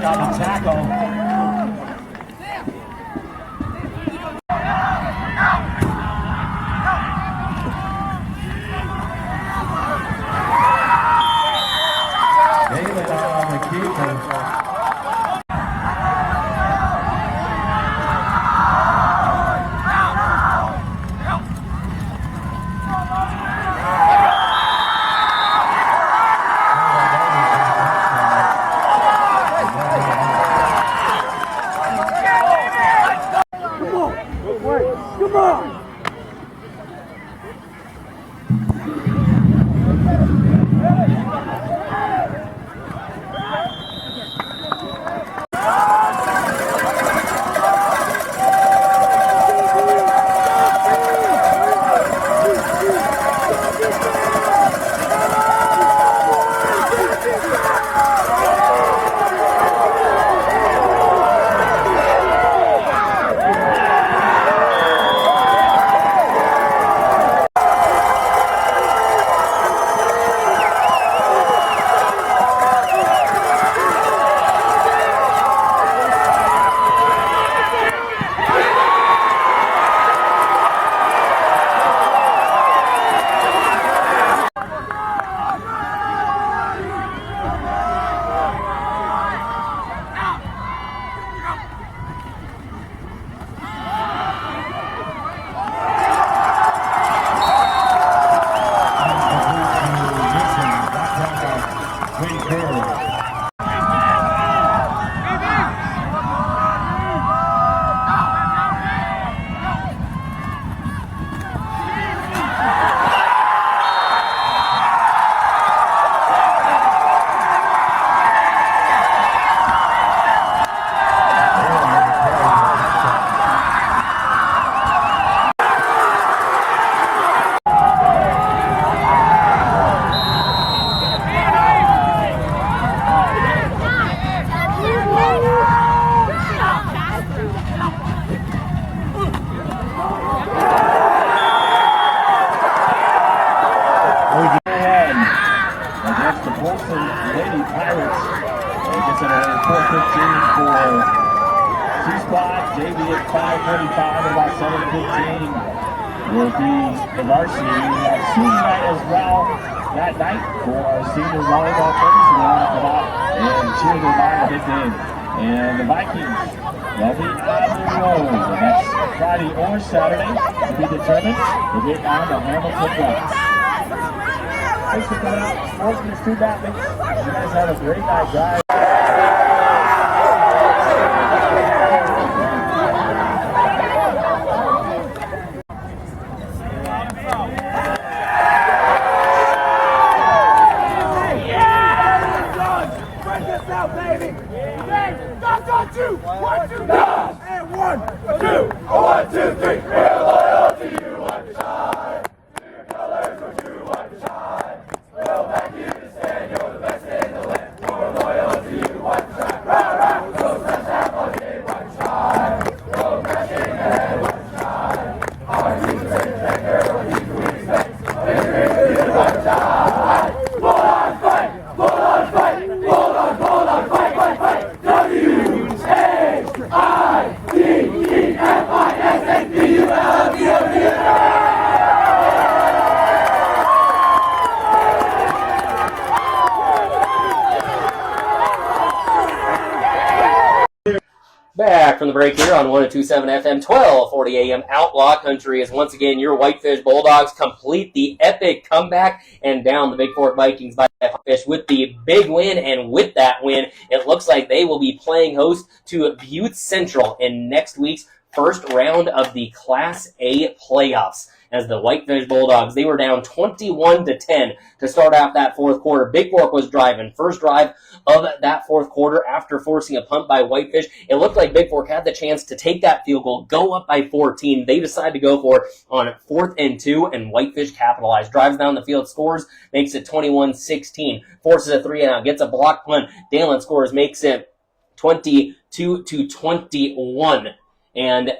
on the tackle. David on the keeper. Come on! Lady Pirates. Gets it at 4:15 for C-Spot. JV at 5:45 at about 7:15 will be the varsity. We have senior night as well that night for our senior volleyball teams. We want to come out and cheer them on a big game. And the Vikings, they'll be on the road the next Friday or Saturday to be determined. We'll get on the Hamilton Blacks. Thanks for coming out, supporting the student athletes. You guys have a great night, guys. One, two, nine, and 1, 2, 1, 2, 3. We're loyal to you, Whitefish High. To your colors, we're true Whitefish High. We'll back you to stand. You're the best in the land. We're loyal to you, Whitefish High. Rah, rah. Go smash that ball game, Whitefish High. Go crashing ahead, Whitefish High. Our team is ready to back her. What you can expect? Victory to you, Whitefish High. Hold on, fight. Hold on, fight. Hold on, fight, fight, fight. W. Back from the break here on 102.7 FM, 1240 AM Outlaw Country as once again your Whitefish Bulldogs complete the epic comeback and down the Bigfork Vikings by Whitefish with the big win. And with that win, it looks like they will be playing host to Butte Central in next week's first round of the Class A playoffs. As the Whitefish Bulldogs, they were down 21-10 to start out that fourth quarter. Bigfork was driving. First drive of that fourth quarter after forcing a punt by Whitefish. It looked like Bigfork had the chance to take that field goal, go up by 14. They decided to go for it on 4th and 2, and Whitefish capitalized. Drives down the field, scores, makes it 21-16. Forces a 3-and-out, gets a block punt. Dalen scores, makes it 22-21. And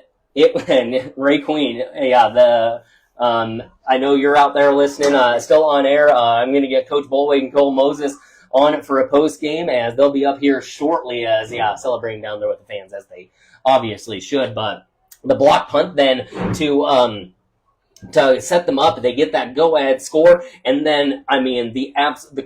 Ray Queen, I know you're out there listening, still on air. I'm going to get Coach Bolway and Cole Moses on for a post game, as they'll be up here shortly as celebrating down there with the fans, as they obviously should. But the block punt then to set them up, they get that go-ahead score, and then the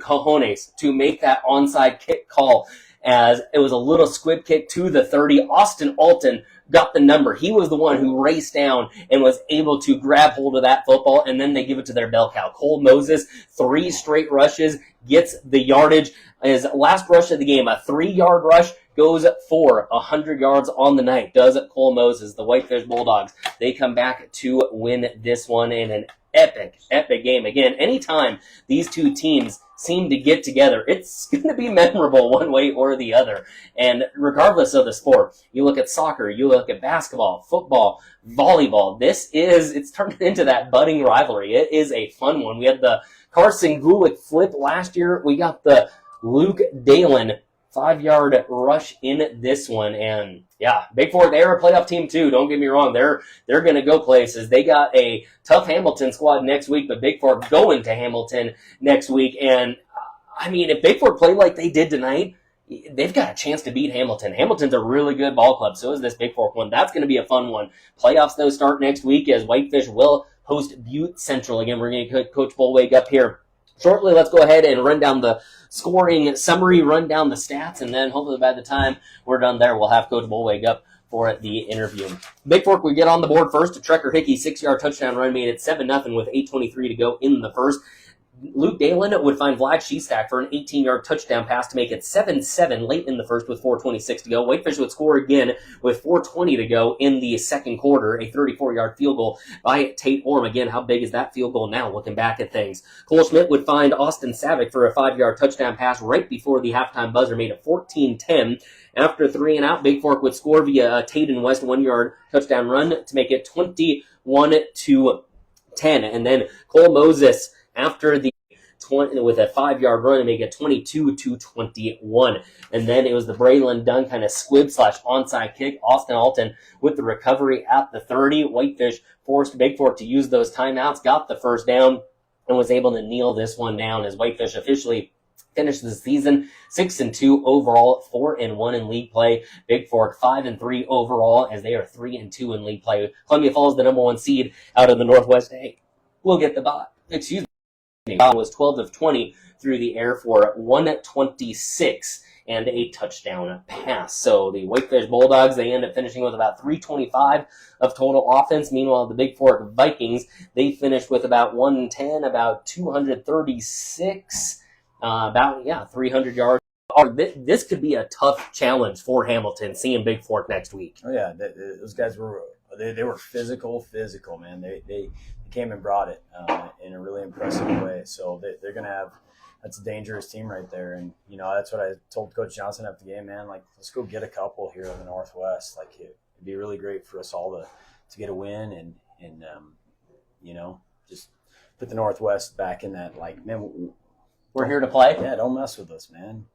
cojones to make that onside kick call, as it was a little squib kick to the 30. Austin Alton got the number. He was the one who raced down and was able to grab hold of that football, and then they give it to their bell cow. Cole Moses, 3 straight rushes, gets the yardage. His last rush of the game, a 3-yard rush, goes for 100 yards on the night, does Cole Moses. The Whitefish Bulldogs, they come back to win this one in an epic game. Again, anytime these two teams seem to get together, it's going to be memorable one way or the other. And regardless of the sport, you look at soccer, you look at basketball, football, volleyball, it's turned into that budding rivalry. It is a fun one. We had the Carson Gulick flip last year. We got the Luke Dalen 5-yard rush in this one. And Bigfork, they're a playoff team too. Don't get me wrong. They're going to go places. They got a tough Hamilton squad next week, but Bigfork going to Hamilton next week. And if Bigfork played like they did tonight, they've got a chance to beat Hamilton. Hamilton's a really good ball club. So is this Bigfork one. That's going to be a fun one. Playoffs, though, start next week as Whitefish will host Butte Central. Again, we're going to get Coach Bullwig up here shortly. Let's go ahead and run down the scoring summary, run down the stats, and then hopefully by the time we're done there, we'll have Coach Bullwig up for the interview. Bigfork, we get on the board first. A Trekker Hickey 6-yard touchdown run made it 7-0 with 8:23 to go in the first. Luke Dalen would find Vlad Shestak for an 18-yard touchdown pass to make it 7-7 late in the first with 4:26 to go. Whitefish would score again with 4:20 to go in the second quarter, a 34-yard field goal by Tate Orm. Again, how big is that field goal now, looking back at things? Cole Schmidt would find Austin Savick for a 5-yard touchdown pass right before the halftime buzzer, made it 14-10. After 3 and out, Bigfork would score via a Tate and West 1-yard touchdown run to make it 21-10. And then Cole Moses, after the with a 5-yard run, to make it 22-21. And then it was the Braylon Dunn kind of squib / onside kick. Austin Alton with the recovery at the 30. Whitefish forced Bigfork to use those timeouts, got the first down, and was able to kneel this one down as Whitefish officially finished the season 6-2 overall, 4-1 in league play. Bigfork 5-3 overall, as they are 3-2 in league play. Columbia Falls, the number 1 seed out of the Northwest. Hey, we'll get the bot. Excuse me. Was 12 of 20 through the air for 126 and a touchdown pass. So the Whitefish Bulldogs, they end up finishing with about 325 of total offense. Meanwhile, the Bigfork Vikings, they finished with about 110, about 236, 300 yards. This could be a tough challenge for Hamilton, seeing Bigfork next week. Oh yeah, those guys were physical, man. They came and brought it in a really impressive way. So they're going to have – that's a dangerous team right there. And, that's what I told Coach Johnson after the game, man. Like, let's go get a couple here in the Northwest. Like, it'd be really great for us all to get a win and just put the Northwest back in that, like, man, we're here to play. Yeah, don't mess with us, man.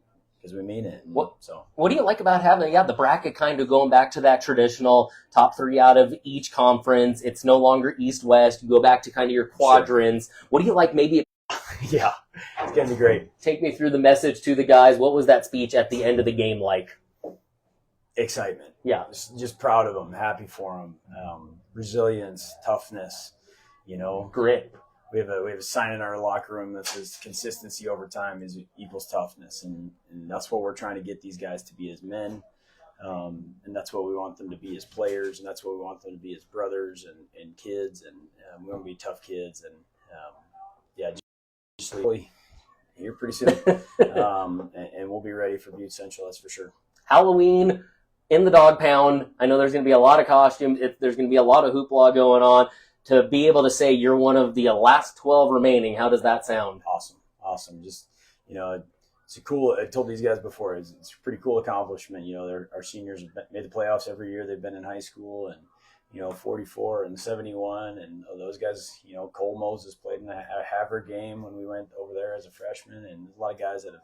Because we mean it. What do you like about having the bracket kind of going back to that traditional top 3 out of each conference? It's no longer East-West. You go back to kind of your quadrants. Sure. What do you like maybe? Yeah, it's going to be great. Take me through the message to the guys. What was that speech at the end of the game like? Excitement. Yeah. Just proud of them, happy for them. Resilience, toughness, Grit. We have a sign in our locker room that says consistency over time equals toughness, and that's what we're trying to get these guys to be as men, and that's what we want them to be as players, and that's what we want them to be as brothers and kids, and we want to be tough kids, and just here pretty soon, and we'll be ready for Butte Central, that's for sure. Halloween in the Dog Pound. I know there's going to be a lot of costumes. There's going to be a lot of hoopla going on. To be able to say you're one of the last 12 remaining, how does that sound? Awesome. Just, it's a cool, I told these guys before, it's a pretty cool accomplishment. Our seniors have made the playoffs every year they've been in high school, and, 44 and 71. And those guys, Cole Moses played in a Havre game when we went over there as a freshman. And a lot of guys that have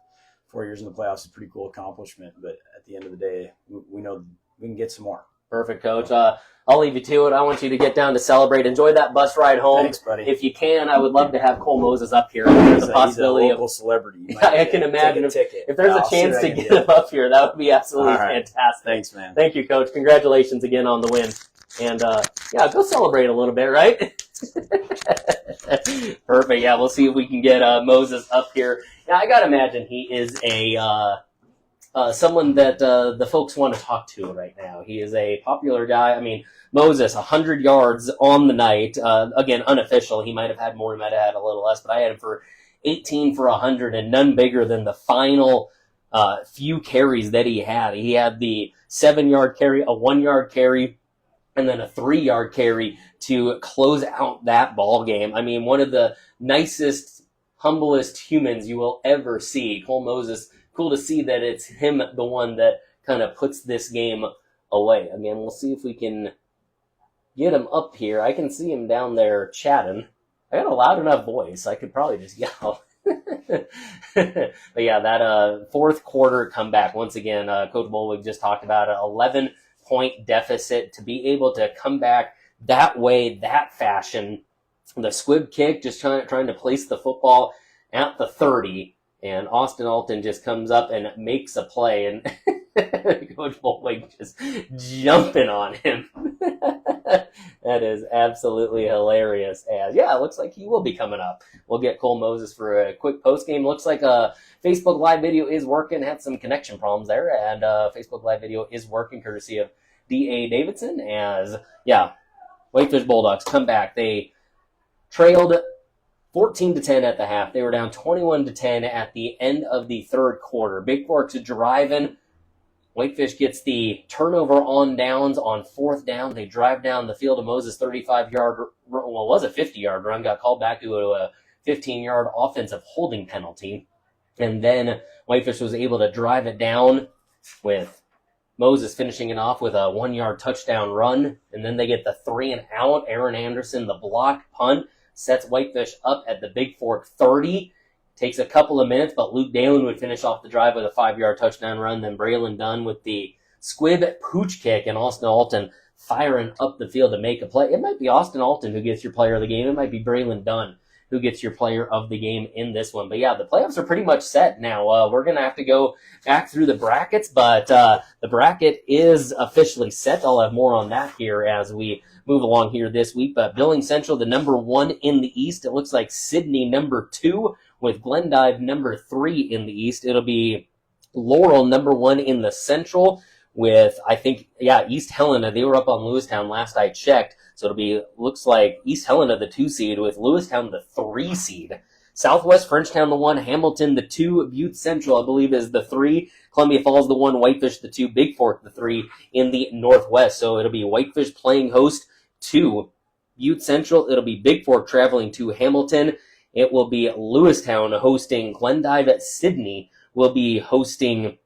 4 years in the playoffs is a pretty cool accomplishment. But at the end of the day, we know we can get some more. Perfect, Coach. I'll leave you to it. I want you to get down to celebrate. Enjoy that bus ride home. Thanks, buddy. If you can, I would love to have Cole Moses up here. There's a possibility he's a local celebrity. I can imagine. If there's a chance to get him up here, that would be absolutely fantastic. Thanks, man. Thank you, Coach. Congratulations again on the win. And, go celebrate a little bit, right? Perfect. Yeah, we'll see if we can get Moses up here. Yeah, I got to imagine he is someone that the folks want to talk to right now. He is a popular guy. I mean, Moses, 100 yards on the night. Again, unofficial. He might have had more. He might have had a little less. But I had him for 18 for 100 and none bigger than the final few carries that he had. He had the 7-yard carry, a 1-yard carry, and then a 3-yard carry to close out that ball game. I mean, one of the nicest, humblest humans you will ever see. Cole Moses, cool to see that it's him, the one that kind of puts this game away. Again, we'll see if we can get him up here. I can see him down there chatting. I got a loud enough voice. I could probably just yell. But yeah, that fourth quarter comeback. Once again, Coach Bolwig just talked about an 11-point deficit. To be able to come back that way, that fashion. The squib kick, just trying to place the football at the 30. And Austin Alton just comes up and makes a play, and Coach Bolwig just jumping on him. That is absolutely hilarious. And yeah, it looks like he will be coming up. We'll get Cole Moses for a quick post game. Looks like a Facebook Live video is working. Had some connection problems there, and Facebook Live video is working courtesy of D.A. Davidson. As yeah, Whitefish Bulldogs come back. They trailed 14-10 at the half. They were down 21-10 at the end of the third quarter. Bigfork's driving. Whitefish gets the turnover on downs on fourth down. They drive down the field. Moses 35-yard, well, it was a 50-yard run, got called back to a 15-yard offensive holding penalty. And then Whitefish was able to drive it down with Moses finishing it off with a 1-yard touchdown run. And then they get the 3-and-out. Aaron Anderson, the block punt, sets Whitefish up at the Bigfork 30. Takes a couple of minutes, but Luke Dalen would finish off the drive with a 5-yard touchdown run. Then Braylon Dunn with the squib pooch kick, and Austin Alton firing up the field to make a play. It might be Austin Alton who gets your player of the game. It might be Braylon Dunn who gets your player of the game in this one. But yeah, the playoffs are pretty much set now. We're going to have to go back through the brackets, but the bracket is officially set. I'll have more on that here as we move along here this week. But Billings Central, the number 1 in the East. It looks like Sydney, number 2, with Glendive, number 3 in the East. It'll be Laurel, number 1 in the Central, with, I think, East Helena. They were up on Lewistown last I checked. So it'll be, looks like East Helena, the 2 seed, with Lewistown, the 3 seed. Southwest, Frenchtown, the 1, Hamilton, the 2, Butte Central, I believe, is the 3, Columbia Falls, the 1, Whitefish, the 2, Bigfork, the 3 in the Northwest. So it'll be Whitefish playing host to Butte Central. It'll be Bigfork traveling to Hamilton. It will be Lewistown hosting Glendive. At Sydney will be hosting,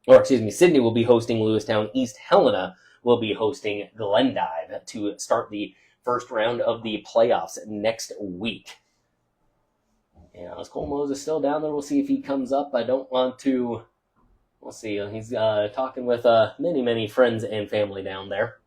Sydney will be hosting Lewistown. East Helena will be hosting Glendive to start the first round of the playoffs next week. Yeah, is Cole Moses still down there? We'll see if he comes up. I don't want to. We'll see. He's talking with many, many friends and family down there.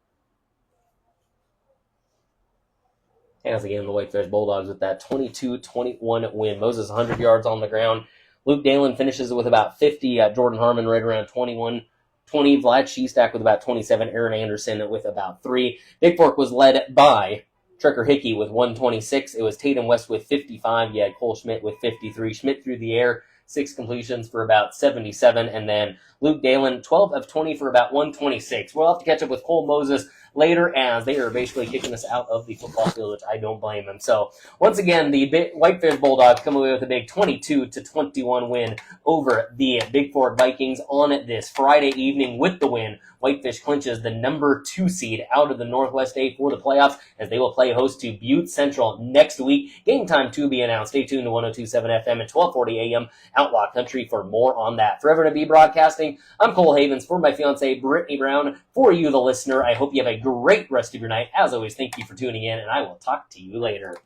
As again, the Whitefish Bulldogs with that 22-21 win. Moses 100 yards on the ground. Luke Dalen finishes with about 50. Jordan Harmon right around 21-20. Vlad Shestack with about 27. Aaron Anderson with about 3. Bigfork was led by Trekker Hickey with 126. It was Tatum West with 55. You had Cole Schmidt with 53. Schmidt through the air, 6 completions for about 77. And then Luke Dalen, 12 of 20 for about 126. We'll have to catch up with Cole Moses later, as they are basically kicking us out of the football field, which I don't blame them. So once again, the Whitefish Bulldogs come away with a big 22-21 win over the Bigfork Vikings on this Friday evening with the win. Whitefish clinches the number 2 seed out of the Northwest 8 for the playoffs, as they will play host to Butte Central next week. Game time to be announced. Stay tuned to 102.7 FM at 12:40 a.m. Outlaw Country for more on that. Forever to be broadcasting, I'm Cole Havens for my fiancée Brittany Brown. For you, the listener, I hope you have a great rest of your night. As always, thank you for tuning in, and I will talk to you later.